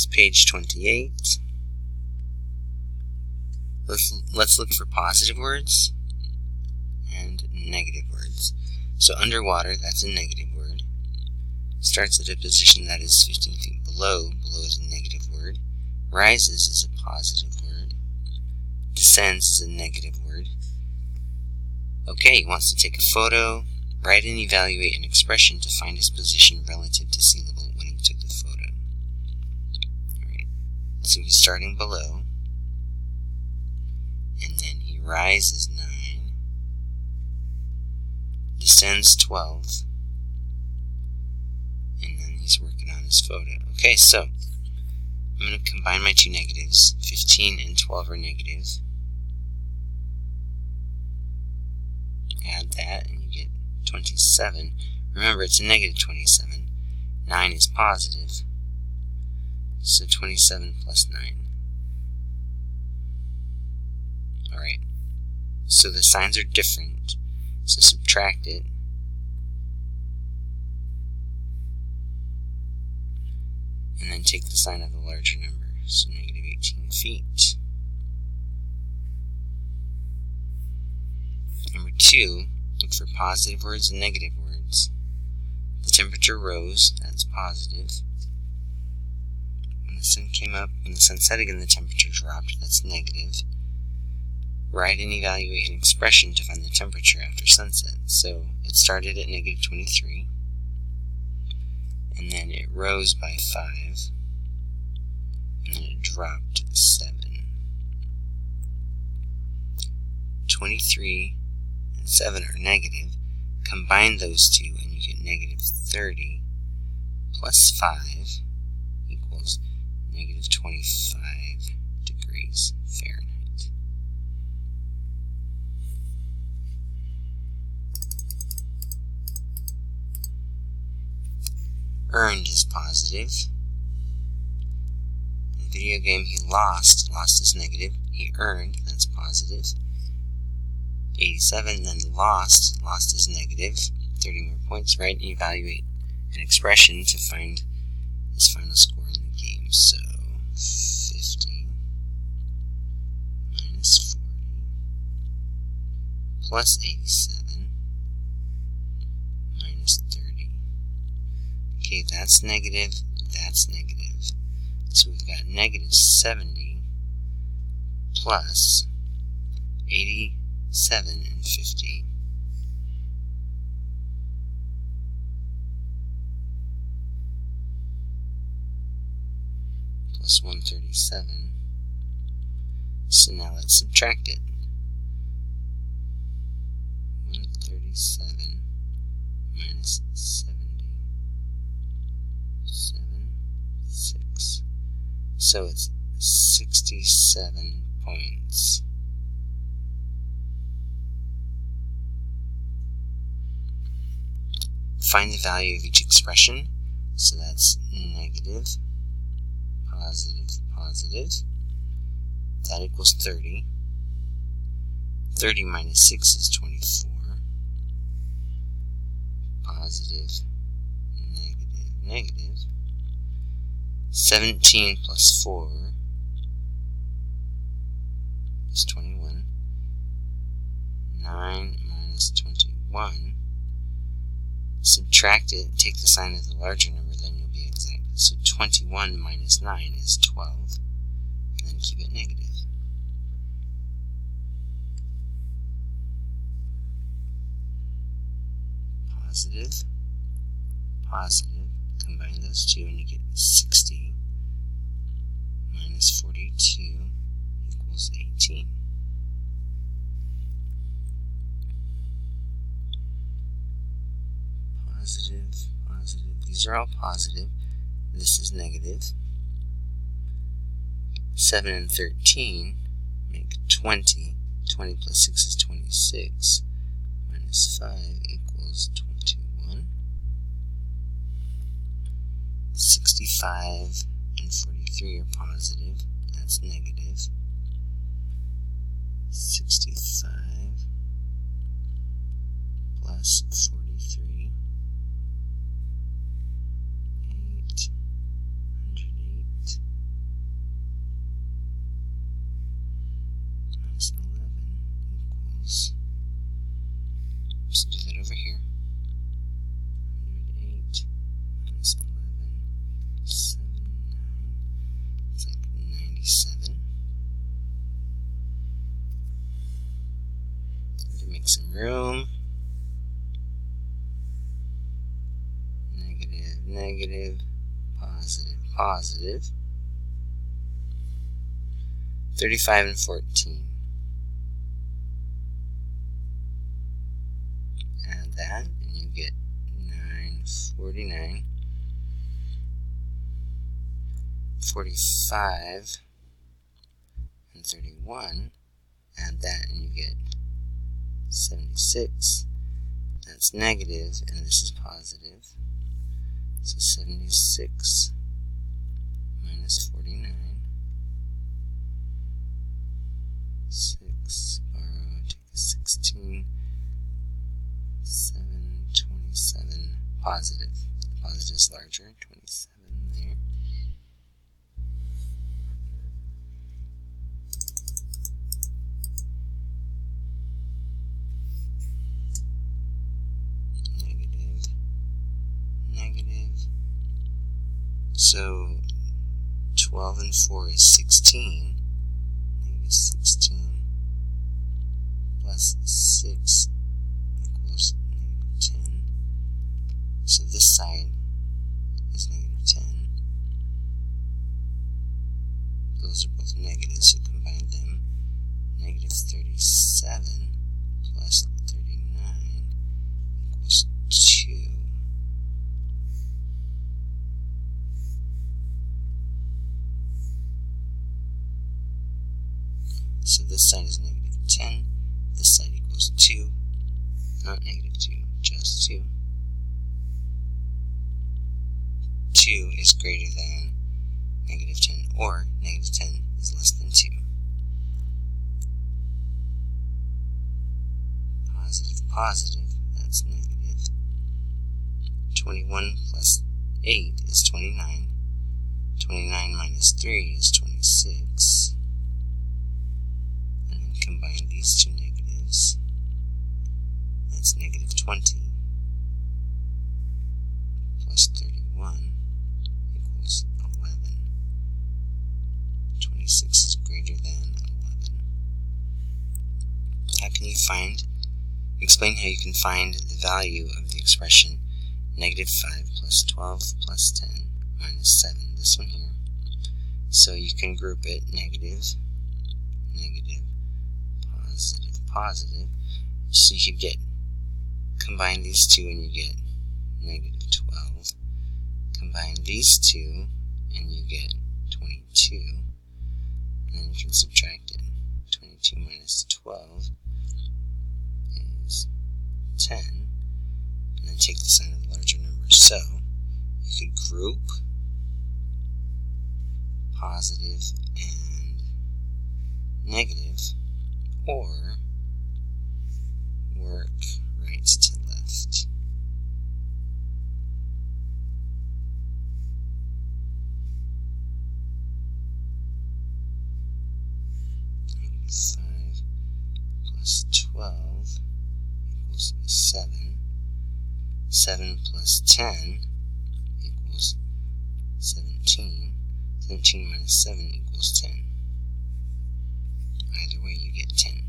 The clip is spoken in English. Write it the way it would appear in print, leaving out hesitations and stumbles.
page 28. Let's look for positive words and negative words. So underwater, that's a negative word. Starts at a position that is 15 feet below. Below is a negative word. Rises is a positive word. Descends is a negative word. Okay, he wants to take a photo, write and evaluate an expression to find his position relative to sea level when he took the photo. Alright, so he's starting below, and then he rises 9, descends 12, and then he's working on his photo. Okay, so I'm going to combine my two negatives. 15 and 12 are negative. Add that and you get 27. Remember, it's a negative 27. 9 is positive. So 27 plus 9. Alright. So the signs are different. So subtract it. And then take the sign of the larger number. So negative 18 feet. Number 2, look for positive words and negative words. The temperature rose, that's positive. When the sun came up, when the sun set again, the temperature dropped, that's negative. Write and evaluate an expression to find the temperature after sunset. So it started at negative 23, and then it rose by 5, and then it dropped 7. 23 and 7 are negative. Combine those two and you get negative 30 plus 5 equals negative 25 degrees Fahrenheit. Earned is positive. In the video game he lost is negative. He earned, that's positive. 87, then lost is negative. 30 more points, right? And evaluate an expression to find his final score in the game. So 50 minus 40 plus 87 minus 30. Okay, that's negative, that's negative. So we've got negative 70 plus 87 and 50. Plus 137. So now let's subtract it. 137 minus 70. 7, 6. So it's 67 points. Find the value of each expression. So that's negative, positive, positive. That equals 30. 30 minus 6 is 24. Positive, negative, negative. 17 plus 4 is 21. 9 minus 21. Subtract it, take the sign of the larger number, then you'll be exact. So 21 minus 9 is 12, and then keep it negative. Positive, positive, combine those two and you get 60 minus 42 equals 18. Positive, positive. These are all positive. This is negative. 7 and 13 make 20. 20 plus 6 is 26. Minus 5 equals 21. 65 and 43 are positive. That's negative. 65 plus 43. 808 some room. Negative, negative, positive, positive. 35 and 14. Add that, and you get 949. 45 and 31. Add that, and you get 76. That's negative, and this is positive. So 76 minus 49. 6, borrow, take a 16. 7, 27, positive. The positive is larger, 27 there. Negative, negative. So 12 and 4 is 16. Negative 16 plus 6 equals negative 10. So this side is negative 10. Those are both negative, so combine them. Negative 37 plus 39 equals 2. So this side is negative 10. This side equals 2. Not negative 2, just 2. 2 is greater than negative 10, or negative 10 is less than 2. Positive, positive, that's negative. 21 plus 8 is 29. 29 minus 3 is 26. And then combine these two negatives. That's negative 20 plus 31 equals 11. 26 is greater than 11. How can you explain how you can find the value of the expression negative 5 plus 12 plus 10 minus 7, this one here. So you can group it negative, negative, positive, positive. So you could combine these two and you get negative 12. Combine these two and you get 22. And then you can subtract it. 22 minus 12 is 10. And then take the sign of the larger number. So you could group positive and negative, or work right to left. Negative 5 plus 12 equals 7. 7 plus 10 equals 17. 17 minus 7 equals 10. Either way, you get 10.